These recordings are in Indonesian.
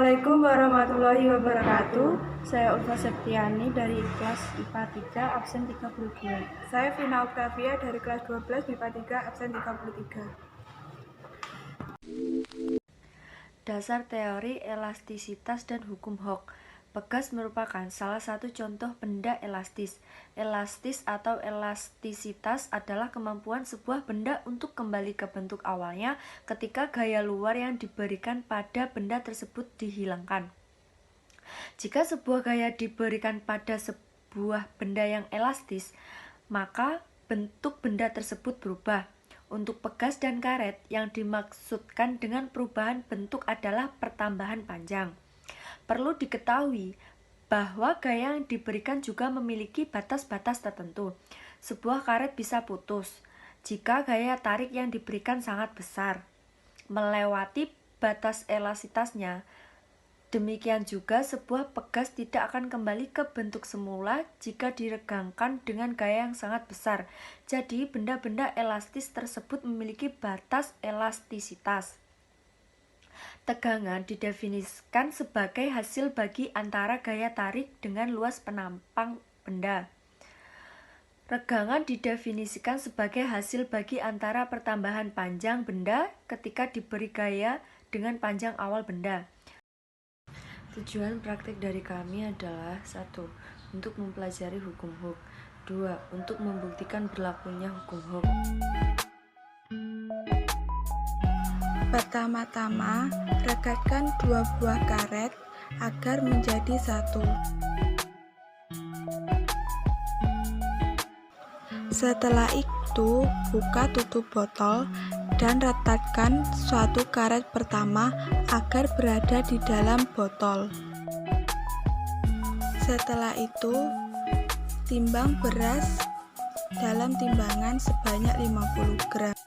Assalamualaikum warahmatullahi wabarakatuh. Saya Ulfa Septiani dari kelas IPA 3 absen 32. Saya Vina Octavia dari kelas 12 MIPA 3 absen 33. Dasar teori elastisitas dan hukum Hooke. Pegas merupakan salah satu contoh benda elastis. Elastis atau elastisitas adalah kemampuan sebuah benda untuk kembali ke bentuk awalnya ketika gaya luar yang diberikan pada benda tersebut dihilangkan. Jika sebuah gaya diberikan pada sebuah benda yang elastis, maka bentuk benda tersebut berubah. Untuk pegas dan karet, yang dimaksudkan dengan perubahan bentuk adalah pertambahan panjang. Perlu diketahui bahwa gaya yang diberikan juga memiliki batas-batas tertentu. Sebuah karet bisa putus jika gaya tarik yang diberikan sangat besar, melewati batas elastisitasnya. Demikian juga sebuah pegas tidak akan kembali ke bentuk semula jika diregangkan dengan gaya yang sangat besar. Jadi benda-benda elastis tersebut memiliki batas elastisitas. Tegangan didefinisikan sebagai hasil bagi antara gaya tarik dengan luas penampang benda. Regangan didefinisikan sebagai hasil bagi antara pertambahan panjang benda ketika diberi gaya dengan panjang awal benda. Tujuan praktik dari kami adalah 1. Untuk mempelajari hukum Hooke. 2. Untuk membuktikan berlakunya hukum Hooke. Pertama-tama, rekatkan dua buah karet agar menjadi satu. Setelah itu, buka tutup botol dan retakkan suatu karet pertama agar berada di dalam botol. Setelah itu, timbang beras dalam timbangan sebanyak 50 gram.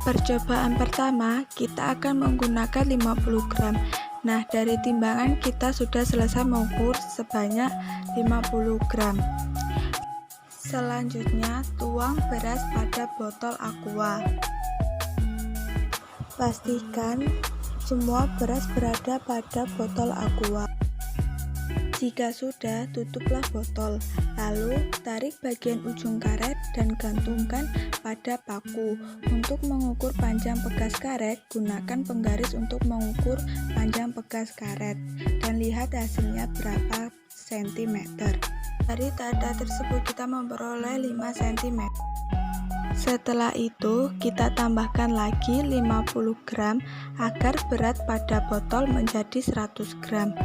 Percobaan pertama, kita akan menggunakan 50 gram. Nah, dari timbangan kita sudah selesai mengukur sebanyak 50 gram. Selanjutnya, tuang beras pada botol aqua. Pastikan semua beras berada pada botol aqua. Jika sudah, tutuplah botol. Lalu, tarik bagian ujung karet dan gantungkan pada paku. Untuk mengukur panjang pegas karet, gunakan penggaris untuk mengukur panjang pegas karet dan lihat hasilnya berapa cm. Dari data tersebut kita memperoleh 5 cm. Setelah itu, kita tambahkan lagi 50 gram agar berat pada botol menjadi 100 gram.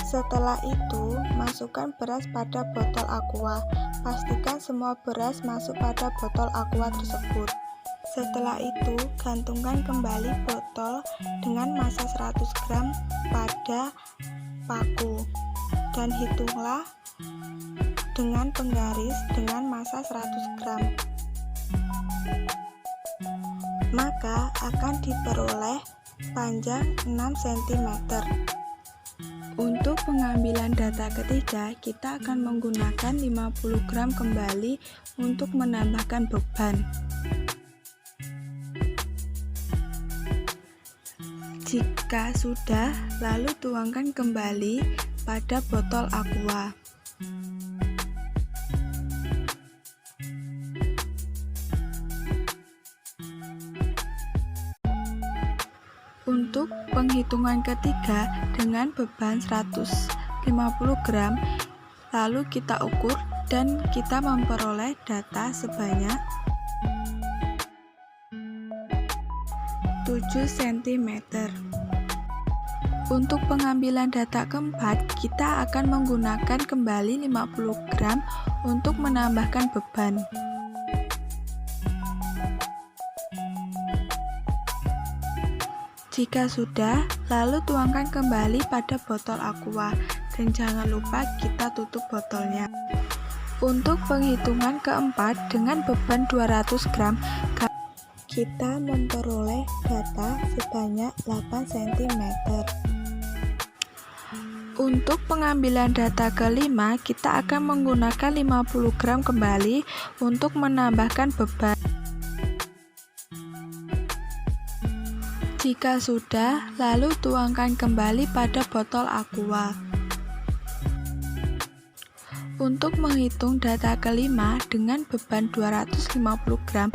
Setelah itu, masukkan beras pada botol aqua. Pastikan semua beras masuk pada botol aqua tersebut. Setelah itu, gantungkan kembali botol dengan massa 100 gram pada paku dan hitunglah dengan penggaris dengan massa 100 gram. Maka akan diperoleh panjang 6 cm. Untuk pengambilan data ketiga, kita akan menggunakan 50 gram kembali untuk menambahkan beban. Jika sudah, lalu tuangkan kembali pada botol aqua. Untuk penghitungan ketiga dengan beban 150 gram, lalu kita ukur dan kita memperoleh data sebanyak 7 cm. Untuk pengambilan data keempat, kita akan menggunakan kembali 50 gram untuk menambahkan beban. Jika sudah, lalu tuangkan kembali pada botol aqua dan jangan lupa kita tutup botolnya. Untuk penghitungan keempat dengan beban 200 gram, kita memperoleh data sebanyak 8 cm. Untuk pengambilan data kelima, kita akan menggunakan 50 gram kembali untuk menambahkan beban. Jika sudah, lalu tuangkan kembali pada botol aqua. Untuk menghitung data kelima dengan beban 250 gram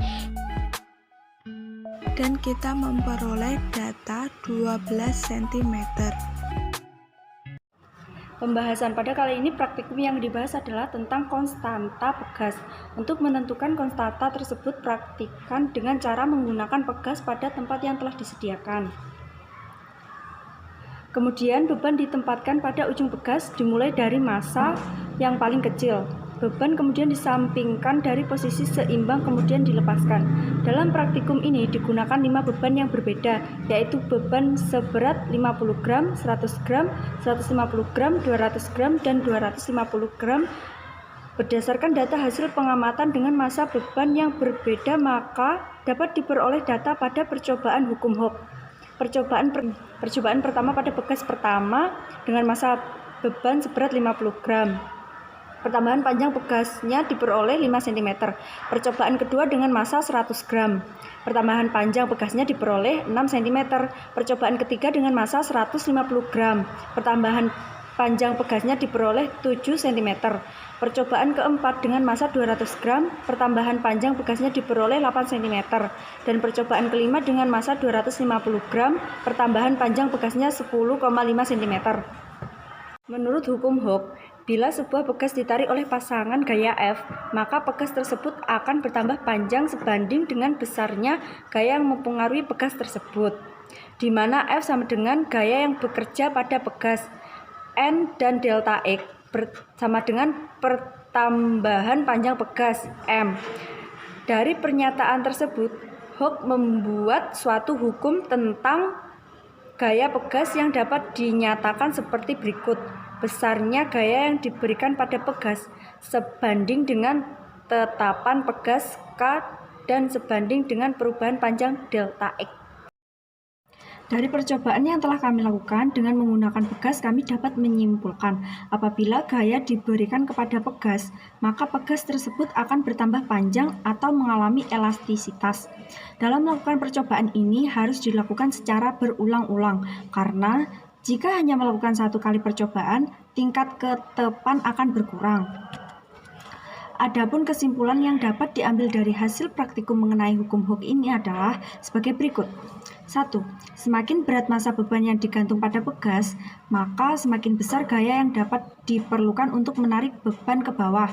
dan kita memperoleh data 12 cm. Pembahasan pada kali ini praktikum yang dibahas adalah tentang konstanta pegas. Untuk menentukan konstanta tersebut, praktikkan dengan cara menggunakan pegas pada tempat yang telah disediakan. Kemudian beban ditempatkan pada ujung pegas dimulai dari massa yang paling kecil. Beban kemudian disampingkan dari posisi seimbang kemudian dilepaskan. Dalam praktikum ini digunakan 5 beban yang berbeda, yaitu beban seberat 50 gram, 100 gram, 150 gram, 200 gram, dan 250 gram. Berdasarkan data hasil pengamatan dengan massa beban yang berbeda, maka dapat diperoleh data pada percobaan hukum Hooke. Percobaan pertama pada pegas pertama dengan massa beban seberat 50 gram. Pertambahan panjang pegasnya diperoleh 5 cm. Percobaan kedua dengan massa 100 gram. Pertambahan panjang pegasnya diperoleh 6 cm. Percobaan ketiga dengan massa 150 gram. Pertambahan panjang pegasnya diperoleh 7 cm. Percobaan keempat dengan massa 200 gram. Pertambahan panjang pegasnya diperoleh 8 cm. Dan percobaan kelima dengan massa 250 gram. Pertambahan panjang pegasnya 10,5 cm. Menurut hukum Hooke, bila sebuah pegas ditarik oleh pasangan gaya F, maka pegas tersebut akan bertambah panjang sebanding dengan besarnya gaya yang mempengaruhi pegas tersebut, di mana F sama dengan gaya yang bekerja pada pegas, N dan delta X sama dengan pertambahan panjang pegas, M. Dari pernyataan tersebut, Hooke membuat suatu hukum tentang gaya pegas yang dapat dinyatakan seperti berikut. Besarnya gaya yang diberikan pada pegas sebanding dengan tetapan pegas K dan sebanding dengan perubahan panjang delta X. Dari percobaan yang telah kami lakukan dengan menggunakan pegas, kami dapat menyimpulkan apabila gaya diberikan kepada pegas, maka pegas tersebut akan bertambah panjang atau mengalami elastisitas. Dalam melakukan percobaan ini harus dilakukan secara berulang-ulang, karena jika hanya melakukan satu kali percobaan, tingkat ketepan akan berkurang. Adapun kesimpulan yang dapat diambil dari hasil praktikum mengenai hukum Hooke ini adalah sebagai berikut. 1. Semakin berat massa beban yang digantung pada pegas, maka semakin besar gaya yang dapat diperlukan untuk menarik beban ke bawah.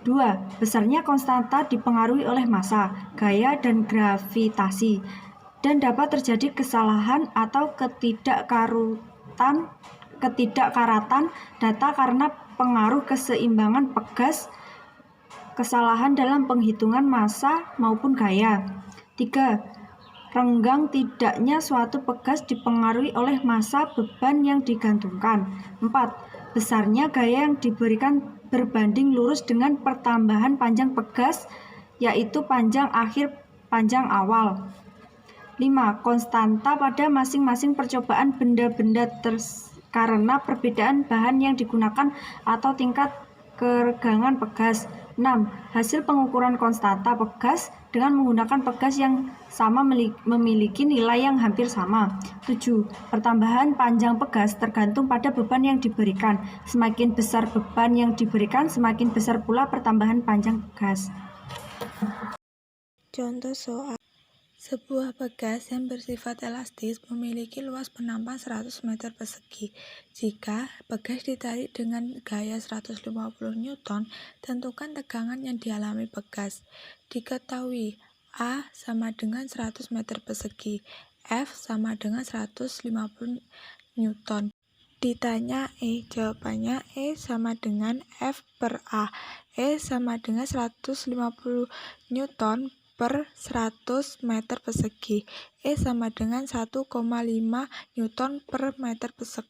2. Besarnya konstanta dipengaruhi oleh massa, gaya, dan gravitasi, dan dapat terjadi kesalahan atau ketidakkaratan data karena pengaruh keseimbangan pegas, kesalahan dalam penghitungan massa maupun gaya. 3. Renggang tidaknya suatu pegas dipengaruhi oleh massa beban yang digantungkan. 4. Besarnya gaya yang diberikan berbanding lurus dengan pertambahan panjang pegas, yaitu panjang akhir panjang awal. 5. Konstanta pada masing-masing percobaan benda-benda karena perbedaan bahan yang digunakan atau tingkat keregangan pegas. 6. Hasil pengukuran konstanta pegas dengan menggunakan pegas yang sama memiliki nilai yang hampir sama. 7. Pertambahan panjang pegas tergantung pada beban yang diberikan. Semakin besar beban yang diberikan, semakin besar pula pertambahan panjang pegas. Contoh soal. Sebuah pegas yang bersifat elastis memiliki luas penampang 100 meter persegi. Jika pegas ditarik dengan gaya 150 Newton, tentukan tegangan yang dialami pegas. Diketahui A sama dengan 100 meter persegi, F sama dengan 150 Newton. Ditanya E, jawabannya E sama dengan F per A. E sama dengan 150 Newton per 100 meter persegi. E sama dengan 1,5 Newton per meter persegi.